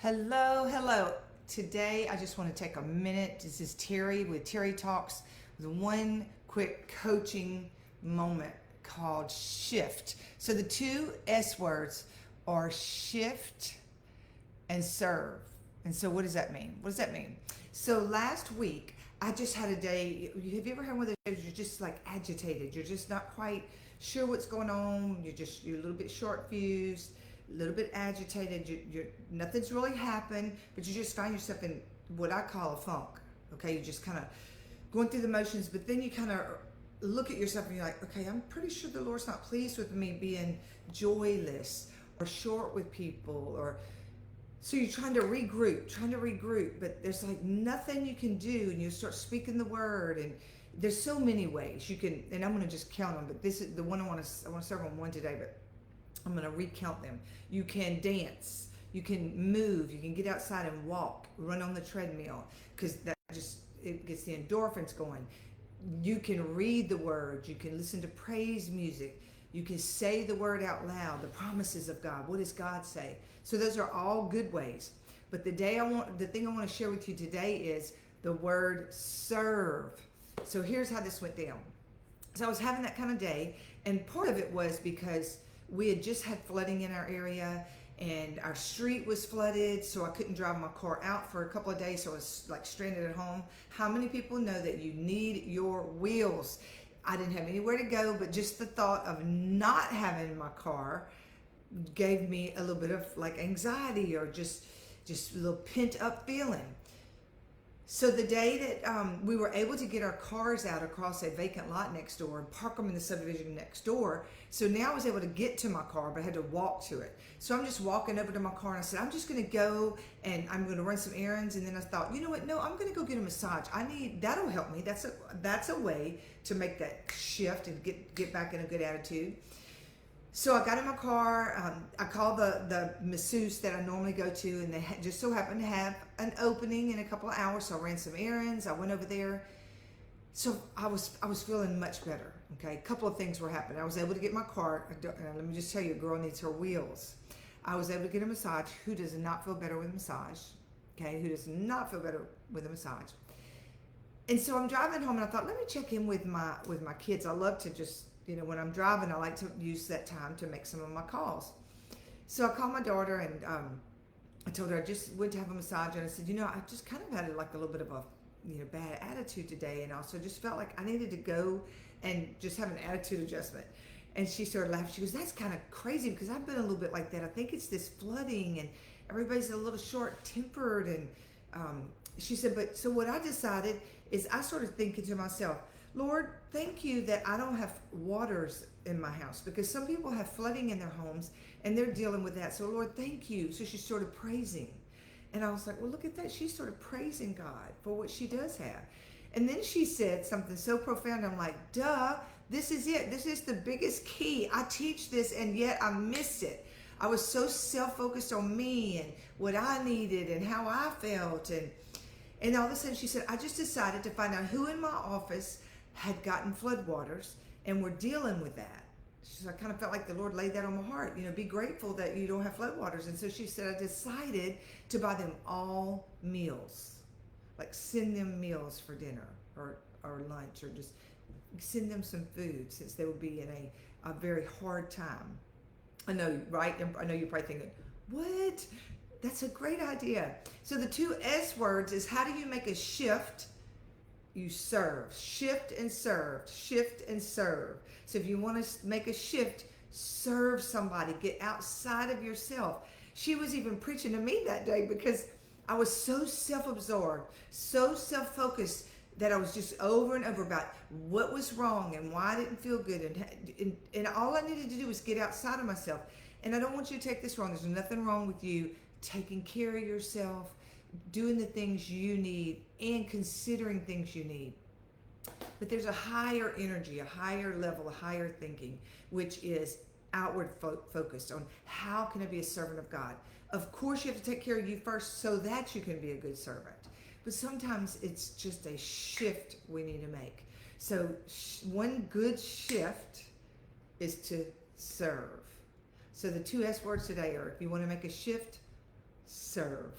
Hello, hello. Today I just want to take a minute. This is Terry with Terry Talks with one quick coaching moment called shift. So the two S words are shift and serve. And so what does that mean? What does that mean? So last week I just had a day. Have you ever had one of those days you're just like agitated? You're just not quite sure what's going on. You're a little bit short fused, a little bit agitated. You're nothing's really happened, but you just find yourself in what I call a funk. Okay, you're just kind of going through the motions, but then you kind of look at yourself and you're like, okay, I'm pretty sure the Lord's not pleased with me being joyless or short with people, or so you're trying to regroup, but there's like nothing you can do, and you start speaking the word, and there's so many ways you can, and I'm going to just count them, but this is the one I want to serve on one today, but I'm going to recount them. You can dance, you can move, you can get outside and walk, run on the treadmill, because that just, it gets the endorphins going. You can read the word, you can listen to praise music, you can say the word out loud, the promises of God. What does God say? So those are all good ways. But the thing I want to share with you today is the word serve. So here's how this went down. So I was having that kind of day, and part of it was because we had just had flooding in our area, and our street was flooded, so I couldn't drive my car out for a couple of days, so I was like stranded at home. How many people know that you need your wheels? I didn't have anywhere to go, but just the thought of not having my car gave me a little bit of like anxiety, or just a little pent up feeling. So the day that we were able to get our cars out across a vacant lot next door and park them in the subdivision next door, so now I was able to get to my car, but I had to walk to it. So I'm just walking over to my car, and I said, I'm just going to go and I'm going to run some errands. And then I thought, you know what? No, I'm going to go get a massage. That'll help me. That's a way to make that shift and get back in a good attitude. So I got in my car. I called the masseuse that I normally go to, and they just so happened to have an opening in a couple of hours. So I ran some errands. I went over there. So I was feeling much better. Okay, a couple of things were happening. I was able to get my car. Let me just tell you, a girl needs her wheels. I was able to get a massage. Who does not feel better with a massage? Okay, who does not feel better with a massage? And so I'm driving home, and I thought, let me check in with my kids. I love to just, when I'm driving, I like to use that time to make some of my calls. So I called my daughter, and I told her I just went to have a massage, and I said, I just kind of had like a little bit of a bad attitude today, and also just felt like I needed to go and just have an attitude adjustment. And she started laughing. She goes, that's kind of crazy, because I've been a little bit like that. I think it's this flooding, and everybody's a little short-tempered. And she said, but so what I decided is I started thinking to myself, Lord, thank you that I don't have waters in my house, because some people have flooding in their homes and they're dealing with that. So Lord, thank you. So she started praising. And I was like, well, look at that. She started praising God for what she does have. And then she said something so profound. I'm like, duh, this is it. This is the biggest key. I teach this, and yet I missed it. I was so self-focused on me and what I needed and how I felt. And all of a sudden she said, I just decided to find out who in my office had gotten floodwaters and were dealing with that. So I kind of felt like the Lord laid that on my heart. Be grateful that you don't have floodwaters. And so she said, I decided to buy them all meals. Like send them meals for dinner or lunch, or just send them some food, since they would be in a very hard time. I know, right? I know you're probably thinking, what? That's a great idea. So the two S words is, how do you make a shift? You serve. Shift and serve. Shift and serve. So if you want to make a shift, serve somebody. Get outside of yourself. She was even preaching to me that day, because I was so self-absorbed, so self-focused, that I was just over and over about what was wrong and why I didn't feel good. And all I needed to do was get outside of myself. And I don't want you to take this wrong. There's nothing wrong with you taking care of yourself, doing the things you need, and considering things you need. But there's a higher energy, a higher level, a higher thinking, which is outward focused on how can I be a servant of God. Of course, you have to take care of you first so that you can be a good servant. But sometimes it's just a shift we need to make. So one good shift is to serve. So the two S words today are, if you want to make a shift, serve.